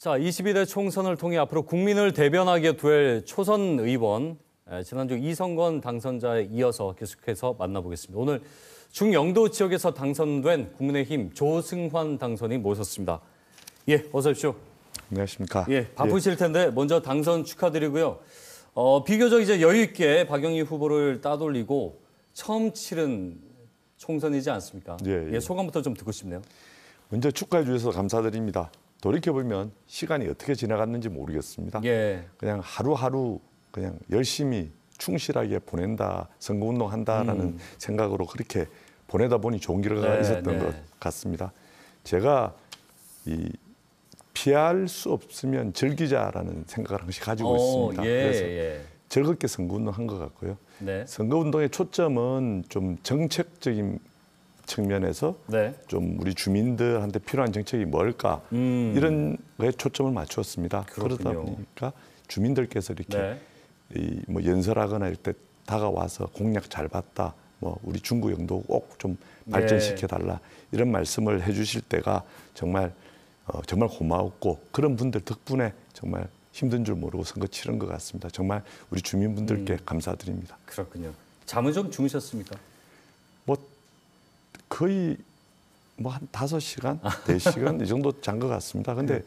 자, 22대 총선을 통해 앞으로 국민을 대변하게 될 초선 의원, 지난주 이성건 당선자에 이어서 계속해서 만나보겠습니다. 오늘 중영도 지역에서 당선된 국민의힘 조승환 당선인 모셨습니다. 예, 어서 오십시오. 안녕하십니까. 예, 바쁘실 텐데 먼저 당선 축하드리고요. 비교적 이제 여유 있게 박영희 후보를 따돌리고 처음 치른 총선이지 않습니까? 예. 소감부터 좀 듣고 싶네요. 먼저 축하해 주셔서 감사드립니다. 돌이켜보면 시간이 어떻게 지나갔는지 모르겠습니다. 예. 그냥 하루하루 그냥 열심히 충실하게 보낸다, 선거운동 한다라는 생각으로 그렇게 보내다 보니 좋은 결과가 있었던 것 같습니다. 제가 이 피할 수 없으면 즐기자라는 생각을 항상 가지고 있습니다. 그래서 즐겁게 선거운동 한 것 같고요. 네. 선거운동의 초점은 좀 정책적인 측면에서 좀 우리 주민들한테 필요한 정책이 뭘까 이런 거에 초점을 맞추었습니다. 그렇군요. 그러다 보니까 주민들께서 이렇게 뭐 연설하거나 이럴 때 다가와서 공약 잘 봤다, 뭐 우리 중구 영도 꼭 좀 발전시켜 달라 이런 말씀을 해주실 때가 정말 정말 고마웠고 그런 분들 덕분에 정말 힘든 줄 모르고 선거 치른 것 같습니다. 정말 우리 주민분들께 감사드립니다. 그렇군요. 잠은 좀 주무셨습니까? 뭐 거의 뭐 한 5시간, 4시간 이 정도 잔 것 같습니다. 근데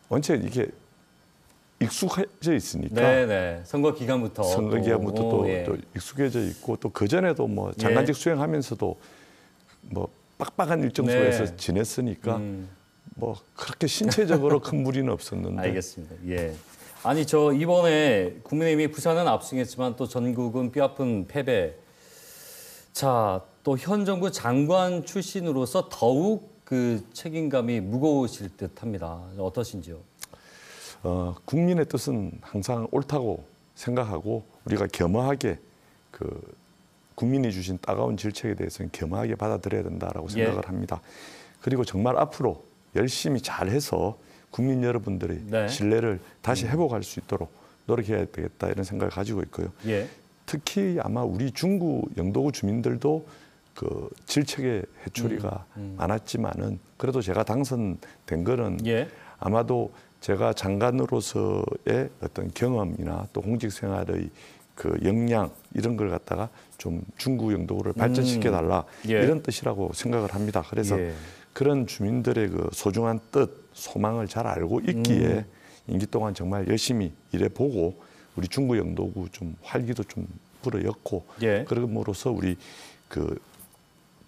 원체 이게 익숙해져 있으니까 선거 기간부터 또 익숙해져 있고 또 그전에도 뭐 장관직 수행하면서도 뭐 빡빡한 일정 속에서 지냈으니까 뭐 그렇게 신체적으로 큰 무리는 없었는데. 알겠습니다. 예. 아니 저 이번에 국민의힘이 부산은 압승했지만 또 전국은 뼈아픈 패배. 자, 또 현 정부 장관 출신으로서 더욱 그 책임감이 무거우실 듯합니다. 어떠신지요? 국민의 뜻은 항상 옳다고 생각하고 우리가 겸허하게 그 국민이 주신 따가운 질책에 대해서는 겸허하게 받아들여야 된다라고 생각을 합니다. 그리고 정말 앞으로 열심히 잘해서 국민 여러분들의 신뢰를 다시 회복할 수 있도록 노력해야 되겠다 이런 생각을 가지고 있고요. 특히 아마 우리 중구 영도구 주민들도 그 질책의 회초리가 많았지만은 그래도 제가 당선된 거는 아마도 제가 장관으로서의 어떤 경험이나 또 공직 생활의 그 역량 이런 걸 갖다가 좀 중구 영도구를 발전시켜 달라 이런 뜻이라고 생각을 합니다. 그래서 그런 주민들의 그 소중한 뜻, 소망을 잘 알고 있기에 임기 동안 정말 열심히 일해보고 우리 중구 영도구 좀 활기도 좀 불어였고 그럼으로써 우리 그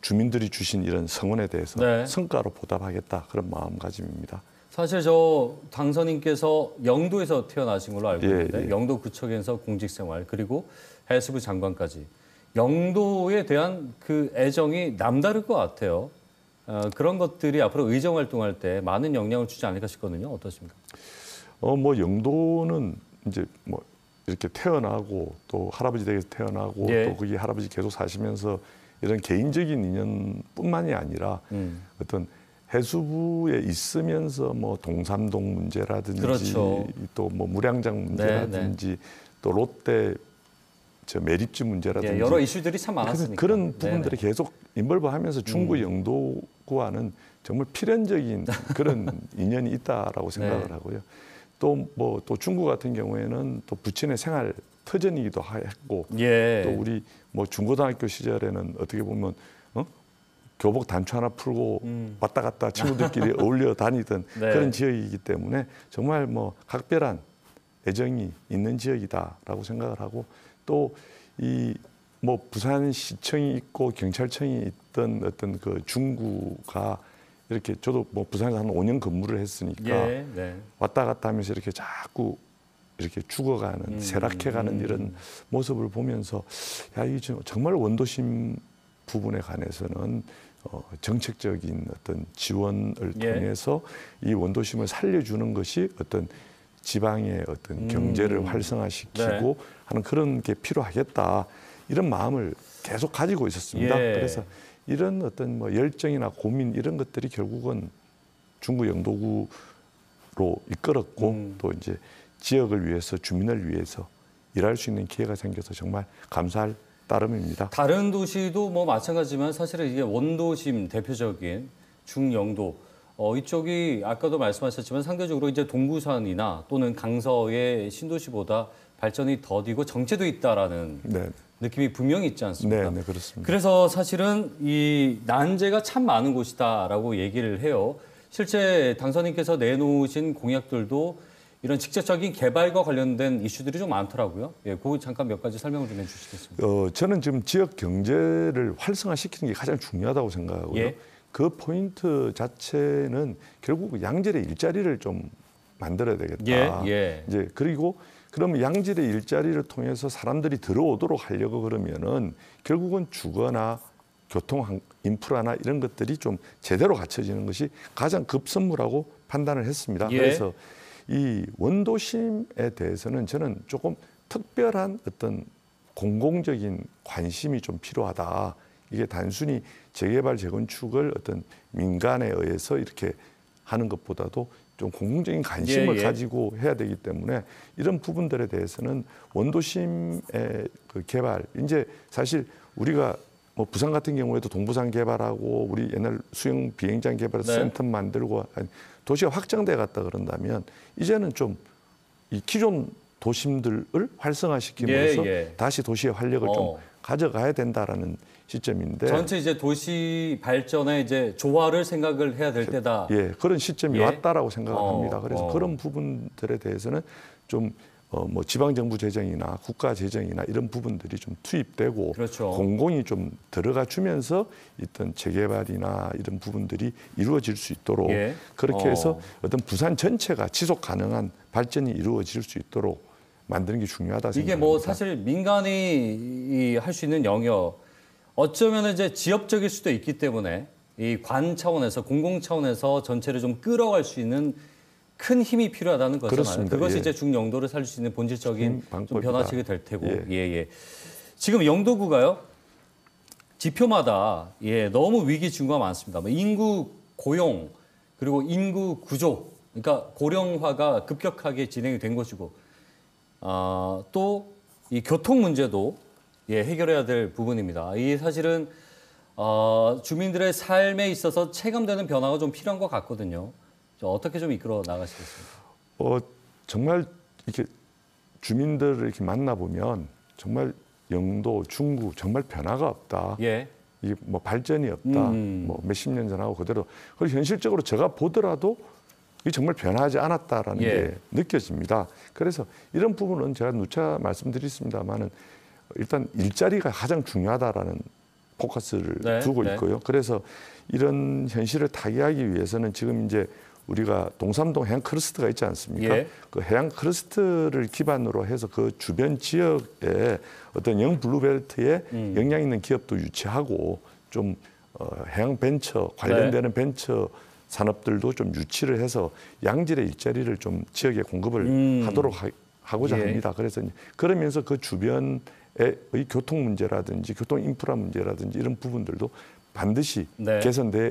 주민들이 주신 이런 성원에 대해서 성과로 보답하겠다 그런 마음가짐입니다. 사실 저 당선인께서 영도에서 태어나신 걸로 알고 있는데 영도구청에서 공직생활 그리고 해수부 장관까지 영도에 대한 그 애정이 남다를 것 같아요. 그런 것들이 앞으로 의정 활동할 때 많은 영향을 주지 않을까 싶거든요. 어떠십니까? 뭐 영도는 이제 뭐 이렇게 태어나고 또 할아버지 댁에서 태어나고 또 거기 할아버지 계속 사시면서 이런 개인적인 인연뿐만이 아니라 어떤 해수부에 있으면서 뭐 동삼동 문제라든지 또 뭐 무량장 문제라든지 또 롯데 저 매립지 문제라든지 여러 이슈들이 참 많았으니까 그런 부분들이 계속 인벌브하면서 중구 영도구와는 정말 필연적인 그런 인연이 있다라고 생각을 하고요. 또 뭐 또 중구 같은 경우에는 또 부친의 생활 터전이기도 했고 또 우리 뭐 중고등학교 시절에는 어떻게 보면 교복 단추 하나 풀고 왔다 갔다 친구들끼리 어울려 다니던 그런 지역이기 때문에 정말 뭐 각별한 애정이 있는 지역이다라고 생각을 하고 또 이 뭐 부산시청이 있고 경찰청이 있던 어떤 그 중구가 이렇게 저도 뭐 부산에서 한 5년 근무를 했으니까 왔다 갔다 하면서 이렇게 자꾸 이렇게 죽어가는 쇠락해가는 이런 모습을 보면서 야, 이 정말 원도심 부분에 관해서는 정책적인 어떤 지원을 통해서 이 원도심을 살려주는 것이 어떤 지방의 어떤 경제를 활성화시키고 하는 그런 게 필요하겠다 이런 마음을 계속 가지고 있었습니다. 그래서 이런 어떤 뭐 열정이나 고민 이런 것들이 결국은 중구 영도구로 이끌었고 또 이제 지역을 위해서 주민을 위해서 일할 수 있는 기회가 생겨서 정말 감사할 따름입니다. 다른 도시도 뭐 마찬가지지만 사실은 이게 원도심 대표적인 중영도 이쪽이 아까도 말씀하셨지만 상대적으로 이제 동부산이나 또는 강서의 신도시보다 발전이 더디고 정체도 있다라는 네. 느낌이 분명히 있지 않습니까? 네, 그렇습니다. 그래서 사실은 이 난제가 참 많은 곳이다라고 얘기를 해요. 실제 당선인께서 내놓으신 공약들도 이런 직접적인 개발과 관련된 이슈들이 좀 많더라고요. 예, 그거 잠깐 몇 가지 설명을 좀 해주시겠습니까? 저는 지금 지역 경제를 활성화시키는 게 가장 중요하다고 생각하고요. 예. 그 포인트 자체는 결국 양질의 일자리를 좀 만들어야 되겠다. 예. 이제 그리고 그러면 양질의 일자리를 통해서 사람들이 들어오도록 하려고 그러면은 결국은 주거나 교통 인프라나 이런 것들이 좀 제대로 갖춰지는 것이 가장 급선무라고 판단을 했습니다. 예. 그래서 이 원도심에 대해서는 저는 조금 특별한 어떤 공공적인 관심이 좀 필요하다. 이게 단순히 재개발, 재건축을 어떤 민간에 의해서 이렇게 하는 것보다도 좀 공공적인 관심을 가지고 해야 되기 때문에 이런 부분들에 대해서는 원도심의 그 개발, 이제 사실 우리가 뭐 부산 같은 경우에도 동부산 개발하고 우리 옛날 수영 비행장 개발해서 센터 만들고 도시가 확장돼 갔다 그런다면 이제는 좀 이 기존 도심들을 활성화시키면서 다시 도시의 활력을 좀 가져가야 된다라는 시점인데 전체 이제 도시 발전에 이제 조화를 생각을 해야 될 때다. 예, 그런 시점이 왔다라고 생각합니다. 그래서 그런 부분들에 대해서는 좀 뭐 지방정부 재정이나 국가 재정이나 이런 부분들이 좀 투입되고 그렇죠. 공공이 좀 들어가 주면서 어떤 재개발이나 이런 부분들이 이루어질 수 있도록 그렇게 해서 어떤 부산 전체가 지속 가능한 발전이 이루어질 수 있도록 만드는 게 중요하다 생각합니다. 이게 뭐 사실 민간이 할 수 있는 영역 어쩌면 이제 지역적일 수도 있기 때문에 이 관 차원에서 공공 차원에서 전체를 좀 끌어갈 수 있는 큰 힘이 필요하다는 거잖아요. 그렇습니다. 그것이 이제 중영도를 살릴 수 있는 본질적인 좀 변화책이 될 테고. 예. 지금 영도구가요. 지표마다 너무 위기 징후가 많습니다. 뭐 인구 고용 그리고 인구 구조, 그러니까 고령화가 급격하게 진행이 된 것이고, 또 이 교통 문제도 해결해야 될 부분입니다. 이 사실은 주민들의 삶에 있어서 체감되는 변화가 좀 필요한 것 같거든요. 어떻게 좀 이끌어 나가시겠습니까? 정말 이렇게 주민들을 이렇게 만나 보면 정말 영도, 중구 정말 변화가 없다. 이게 뭐 발전이 없다. 뭐 몇십 년 전하고 그대로. 그리고 현실적으로 제가 보더라도 이게 정말 변하지 않았다라는 게 느껴집니다. 그래서 이런 부분은 제가 누차 말씀드렸습니다만은 일단 일자리가 가장 중요하다라는 포커스를 두고 있고요. 그래서 이런 현실을 타개하기 위해서는 지금 이제 우리가 동삼동 해양 크러스트가 있지 않습니까? 그 해양 크러스트를 기반으로 해서 그 주변 지역에 어떤 영 블루벨트에 영향 있는 기업도 유치하고 좀 해양 벤처 관련되는 벤처 산업들도 좀 유치를 해서 양질의 일자리를 좀 지역에 공급을 하고자 합니다. 그래서 그러면서 그 주변의 교통 문제라든지 교통 인프라 문제라든지 이런 부분들도 반드시 개선돼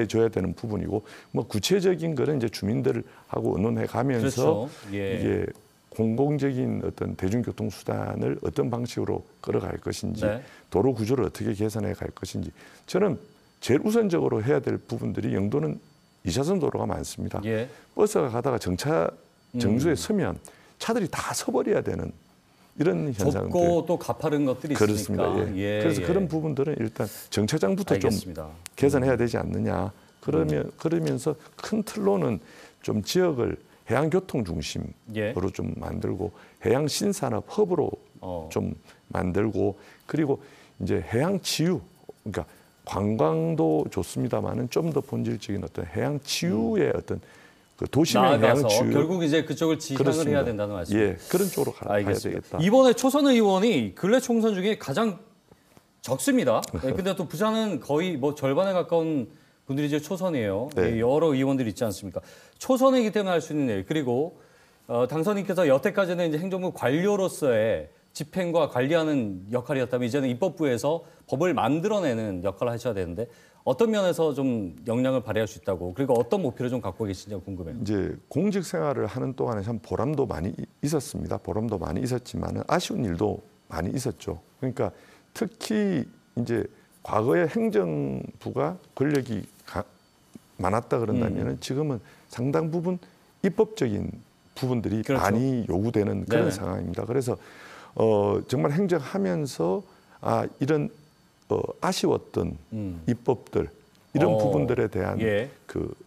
줘야 되는 부분이고, 뭐 구체적인 거는 이제 주민들하고 의논해 가면서 이게 공공적인 어떤 대중교통 수단을 어떤 방식으로 끌어갈 것인지, 도로 구조를 어떻게 개선해 갈 것인지, 저는 제일 우선적으로 해야 될 부분들이 영도는 2차선 도로가 많습니다. 버스가 가다가 정주에 서면 차들이 다 서버려야 되는 이런 현상들. 좁고 또 가파른 것들이 그렇습니다. 있으니까. 그래서 그런 부분들은 일단 정차장부터 좀 개선해야 되지 않느냐. 그러면서 큰 틀로는 좀 지역을 해양교통 중심으로 좀 만들고 해양 신산업 허브로 좀 만들고, 그리고 이제 해양 치유, 그러니까 관광도 좋습니다만은 좀 더 본질적인 어떤 해양 치유의 어떤 그 도심의 해양 치유, 결국 이제 그쪽을 지향을 해야 된다는 말씀이에요. 그런 쪽으로 가야 되겠다. 이번에 초선 의원이 근래 총선 중에 가장 적습니다. 근데 또 부산은 거의 뭐 절반에 가까운 분들이 이제 초선이에요. 여러 의원들이 있지 않습니까? 초선이기 때문에 할 수 있는 일, 그리고 당선인께서 여태까지는 이제 행정부 관료로서의 집행과 관리하는 역할이었다면 이제는 입법부에서 법을 만들어내는 역할을 하셔야 되는데 어떤 면에서 좀 역량을 발휘할 수 있다고, 그리고 어떤 목표를 좀 갖고 계신지 궁금해요. 이제 공직 생활을 하는 동안에 참 보람도 많이 있었습니다. 보람도 많이 있었지만은 아쉬운 일도 많이 있었죠. 그러니까 특히 이제 과거에 행정부가 권력이 많았다 그런다면은 지금은 상당 부분 입법적인 부분들이 그렇죠. 많이 요구되는 그런 네네. 상황입니다. 그래서 정말 행정하면서 이런 아쉬웠던 입법들 이런 부분들에 대한 예.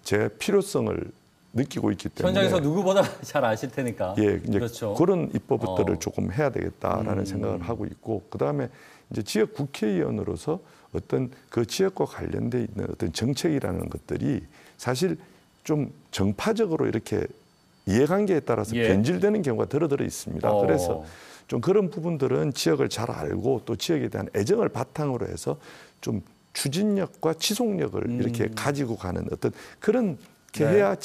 제 필요성을 느끼고 있기 때문에 현장에서 누구보다 잘 아실 테니까. 예, 이제 그렇죠. 그런 입법들을 조금 해야 되겠다라는 생각을 하고 있고, 그 다음에 이제 지역 국회의원으로서 어떤 그 지역과 관련돼 있는 어떤 정책이라는 것들이 사실 좀 정파적으로 이렇게 이해관계에 따라서 예. 변질되는 경우가 들어 있습니다. 그래서 좀 그런 부분들은 지역을 잘 알고 또 지역에 대한 애정을 바탕으로 해서 좀 추진력과 지속력을 이렇게 가지고 가는 어떤 그런 게 해야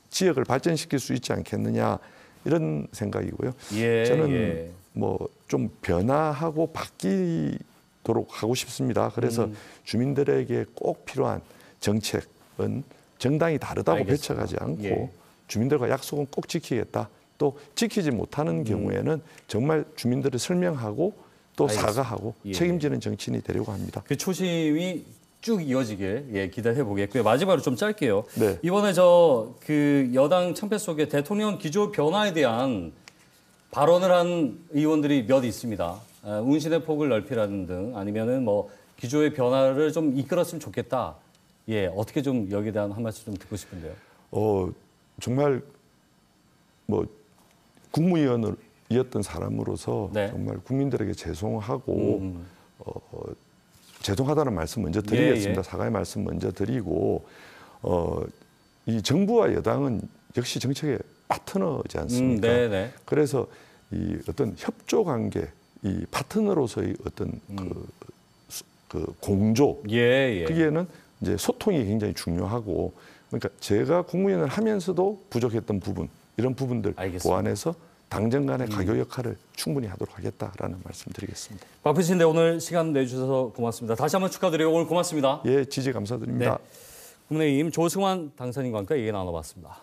지역을 발전시킬 수 있지 않겠느냐 이런 생각이고요. 예, 저는 뭐 좀 변화하고 바뀌도록 하고 싶습니다. 그래서 주민들에게 꼭 필요한 정책은 정당이 다르다고 알겠습니다. 배척하지 않고 예. 주민들과 약속은 꼭 지키겠다. 또 지키지 못하는 경우에는 정말 주민들을 설명하고 또 알겠습니다. 사과하고 예. 책임지는 정치인이 되려고 합니다. 그 초심이 쭉 이어지길 기대해 보겠고요. 마지막으로 좀 짧게요. 네. 이번에 그 여당 참패 속에 대통령 기조 변화에 대한 발언을 한 의원들이 몇 있습니다. 운신의 폭을 넓히라는 등 아니면은 뭐 기조의 변화를 좀 이끌었으면 좋겠다. 어떻게 좀 여기에 대한 한 말씀 좀 듣고 싶은데요. 정말 뭐 국무위원이었던 사람으로서 네. 정말 국민들에게 죄송하고 죄송하다는 말씀 먼저 드리겠습니다. 예. 사과의 말씀 먼저 드리고 이 정부와 여당은 역시 정책의 파트너지 않습니까? 네네. 그래서 이 어떤 협조 관계, 이 파트너로서의 어떤 그 공조, 거기에는 이제 소통이 굉장히 중요하고, 그러니까 제가 국무위원을 하면서도 부족했던 부분, 이런 부분들 알겠습니다. 보완해서 당정 간의 가교 역할을 충분히 하도록 하겠다라는 말씀드리겠습니다. 바쁘신데 오늘 시간 내주셔서 고맙습니다. 다시 한번 축하드리고 오늘 고맙습니다. 예, 지지 감사드립니다. 국민의힘 조승환 당선인과 함께 얘기 나눠봤습니다.